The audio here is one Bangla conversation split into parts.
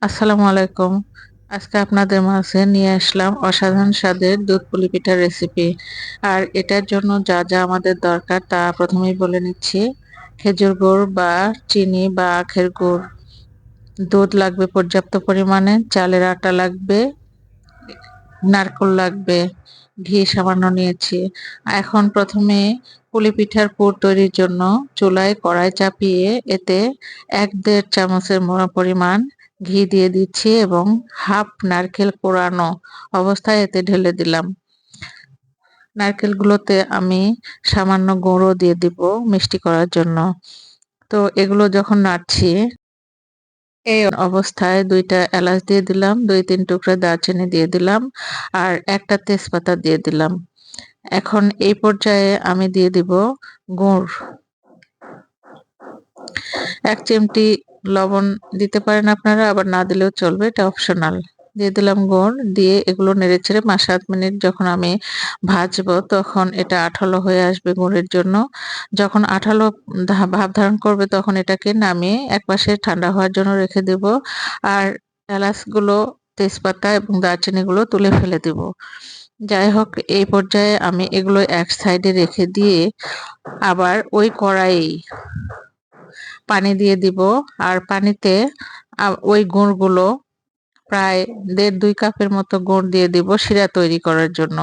আসসালামু আলাইকুম। আজকে আপনাদের মাঝে নিয়ে আসলাম অসাধারণ স্বাদের দুধ পুলি পিঠার রেসিপি। আর এটার জন্য যা যা আমাদের দরকার তা প্রথমেই বলে নিচ্ছি। খেজুর গুড় বা চিনি বা আখের গুড়, দুধ লাগবে পর্যাপ্ত পরিমাণে, চালের আটা লাগবে, নারকেল লাগবে, ঘি সামান্য নিয়েছি। এখন প্রথমে পুলি পিঠার পুর তৈরির জন্য চুলায় কড়াই চাপিয়ে এতে 1-1.5 চামচের পরিমাণ ঘি দিয়ে দিচ্ছি এবং হাফ নারকেল কোরানো অবস্থায় এতে ঢেলে দিলাম। নারকেলগুলোতে আমি সামান্য গুঁড়ো দিয়ে দিব মিষ্টি করার জন্য। তো এগুলো যখন নাড়ছি এই অবস্থায় 2টা এলাচ দিয়ে দিলাম, 2-3 টুকরা দারচিনি দিয়ে দিলাম আর একটা তেজপাতা দিয়ে দিলাম। এখন এই পর্যায়ে আমি দিয়ে দিব গুড়। 1 চিমটি লবণ দিতে পারেন আপনারা, আবার না দিলেও চলবে, এটা অপশনাল। দিয়ে দিলাম গুড়, দিয়ে এগুলো নেড়েচেড়ে 5-7 মিনিট যখন আমি ভাজবো তখন এটা আঠালো হয়ে আসবে গুড়ের জন্য। যখন আঠালো ভাব ধারণ করবে তখন এটাকে নামিয়ে একপাশে ঠান্ডা হওয়ার জন্য রেখে দেব। আর এলাচগুলো, তেজপাতা এবং দারচিনিগুলো তুলে ফেলে দেব। যাই হোক, এই পর্যায়ে আমি এগুলো এক সাইডে রেখে দিয়ে আবার ওই কড়াইয়েই পানি দিয়ে দিব। আর পানিতে ওই গুড়গুলো প্রায় 1.5-2 কাপের মতো গুড় দিয়ে দিব শিরা তৈরি করার জন্য।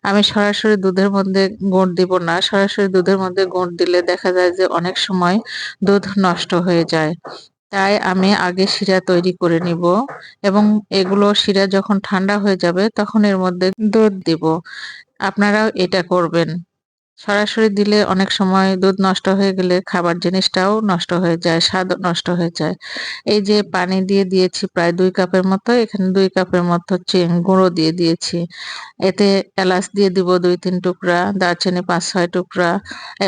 আমি সরাসরি দুধের মধ্যে গুড় দিব না, সরাসরি দুধের মধ্যে গুড় দিলে দেখা যায় যে অনেক সময় দুধ নষ্ট হয়ে যায়। তাই আমি আগে শিরা তৈরি করে নিব এবং এগুলো শিরা যখন ঠান্ডা হয়ে যাবে তখন এর মধ্যে দুধ দিব। আপনারাও এটা করবেন। সরাসরি দিলে অনেক সময় দুধ নষ্ট হয়ে গেলে খাবার জিনিসটাও নষ্ট হয়ে যায়, স্বাদও নষ্ট হয়ে যায়। এই যে পানি দিয়ে দিয়েছি প্রায় 2 কাপের মতো, এখানে 2 কাপের মতো গুঁড়ো দিয়ে দিয়েছি। এতে এলাচ দিয়ে দিব 2-3 টুকরা, দারচিনি 5-6 টুকরা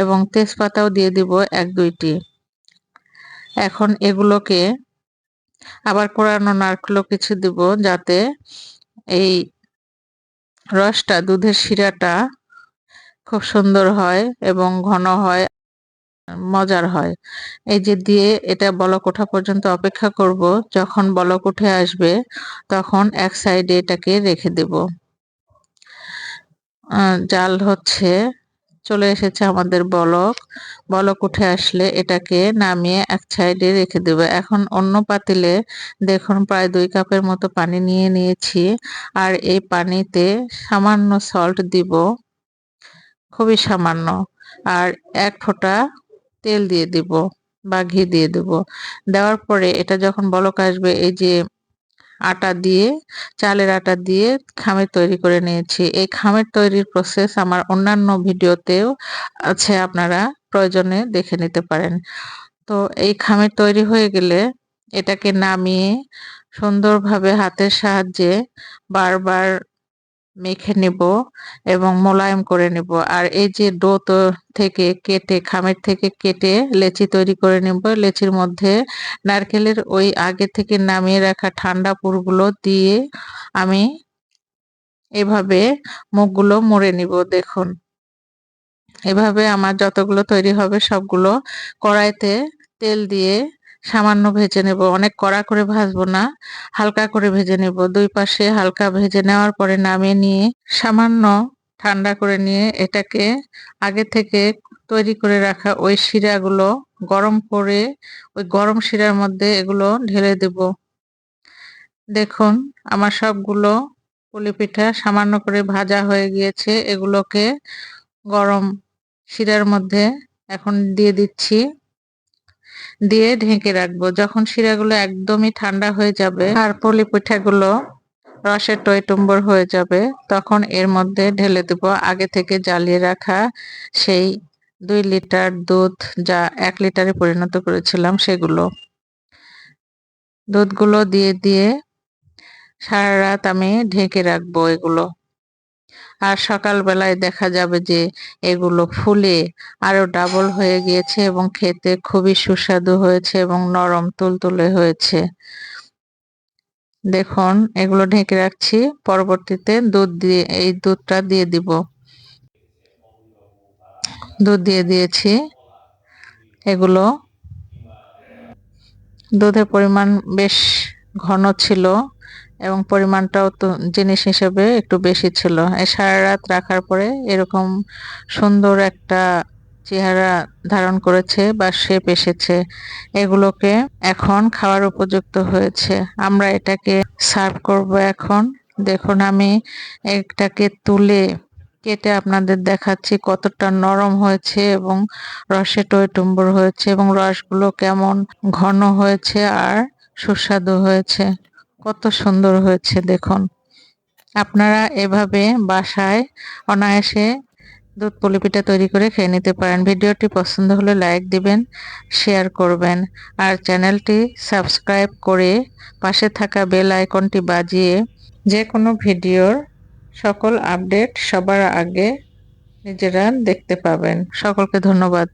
এবং তেজপাতাও দিয়ে দিব 1-2টি। এখন এগুলোকে আবার কোরানো নারকেলও কিছু দিব যাতে এই রসটা, দুধের শিরাটা খুব সুন্দর হয় এবং ঘন হয়, মজার হয়। এই যে দিয়ে এটা বলক ওঠা পর্যন্ত অপেক্ষা করব। যখন বলক উঠে আসবে তখন এক সাইডে এটাকে রেখে দেব। জাল হচ্ছে, চলে এসেছে আমাদের বলক। বলক উঠে আসলে এটাকে নামিয়ে এক সাইডে রেখে দেব। এখন অন্য পাতিলে দেখুন প্রায় 2 কাপের মতো পানি নিয়ে নিয়েছি। আর এই পানিতে সামান্য সল্ট দিব, খুবই সামান্য। আর 1 ফোঁটা তেল দিয়ে দিব বা ঘি দিয়ে দিব। দেওয়ার পরে এটা যখন বলক আসবে, এই যে আটা দিয়ে, চালের আটা দিয়ে খামির তৈরি করে নিয়েছি। এই খামির তৈরির প্রসেস আমার অন্যান্য ভিডিওতেও আছে, আপনারা প্রয়োজনে দেখে নিতে পারেন। তো এই খামির তৈরি হয়ে গেলে এটাকে নামিয়ে সুন্দরভাবে হাতের সাহায্যে বারবার মেখে নিব এবং মোলায়েম করে নিব। আর এই যে ডো তো থেকে কেটে, খামির থেকে কেটে লেচি তৈরি করে নিব। লেচির মধ্যে নারকেলের ওই আগে থেকে নামিয়ে রাখা ঠান্ডা পুরগুলো দিয়ে আমি এভাবে মুখগুলো মুড়ে নিব। দেখুন, এভাবে আমার যতগুলো তৈরি হবে সবগুলো কড়াইতে তেল দিয়ে সামান্য ভেজে নেব। অনেক কড়া করে ভাজবো না, হালকা করে ভেজে নেব। 2 পাশে হালকা ভেজে নেওয়ার পরে নামিয়ে নিয়ে সামান্য ঠান্ডা করে নিয়ে এটাকে আগে থেকে তৈরি করে রাখা ওই শিরাগুলো গরম করে ওই গরম শিরার মধ্যে এগুলো ঢেলে দেব। দেখুন, আমার সবগুলো পুলি পিঠা সামান্য করে ভাজা হয়ে গিয়েছে। এগুলোকে গরম শিরার মধ্যে এখন দিয়ে দিচ্ছি, দিয়ে ঢেকে রাখবো। যখন শিরাগুলো একদমই ঠান্ডা হয়ে যাবে আর পুলি পিঠাগুলো রসের টইটুম্বর হয়ে যাবে তখন এর মধ্যে ঢেলে দেব আগে থেকে জ্বালিয়ে রাখা সেই 2 লিটার দুধ, যা 1 লিটারে পরিণত করেছিলাম সেগুলো। দুধগুলো দিয়ে দিয়ে সারা রাত আমি ঢেকে রাখবো এগুলো। আর সকালবেলায় দেখা যাবে যে এগুলো ফুলে আরো ডাবল হয়ে গিয়েছে এবং খেতে খুবই সুস্বাদু হয়েছে এবং নরম তুলতুলে হয়েছে। দেখুন, এগুলো ঢেকে রাখছি। পরবর্তীতে দুধ দিয়ে, এই দুধটা দিয়ে দিব। দুধ দিয়ে দিয়েছি। এগুলো দুধের পরিমাণ বেশ ঘন ছিল এবং পরিমাণটাও তো জিনিস হিসেবে একটু বেশি ছিল। সারা রাত রাখার পরে এরকম সুন্দর একটা চেহারা ধারণ করেছে বা শেপ এসেছে। এগুলোকে এখন খাওয়ার উপযুক্ত হয়েছে। আমরা এটাকে সার্ভ করব এখন। দেখুন আমি এটাকে তুলে কেটে আপনাদের দেখাচ্ছি কতটা নরম হয়েছে এবং রসে টইটুম্বুর হয়েছে এবং রসগুলো কেমন ঘন হয়েছে আর সুস্বাদু হয়েছে। কত সুন্দর হয়েছে দেখুন। আপনারা এভাবে বাসায় অনায়াসে দুধ পুলি পিঠা তৈরি করে খেয়ে নিতে পারেন। ভিডিওটি পছন্দ হলে লাইক দিবেন, শেয়ার করবেন আর চ্যানেলটি সাবস্ক্রাইব করে পাশে থাকা বেল আইকনটি বাজিয়ে যে কোনো ভিডিওর সকল আপডেট সবার আগে নিজেরা দেখতে পাবেন। সকলকে ধন্যবাদ।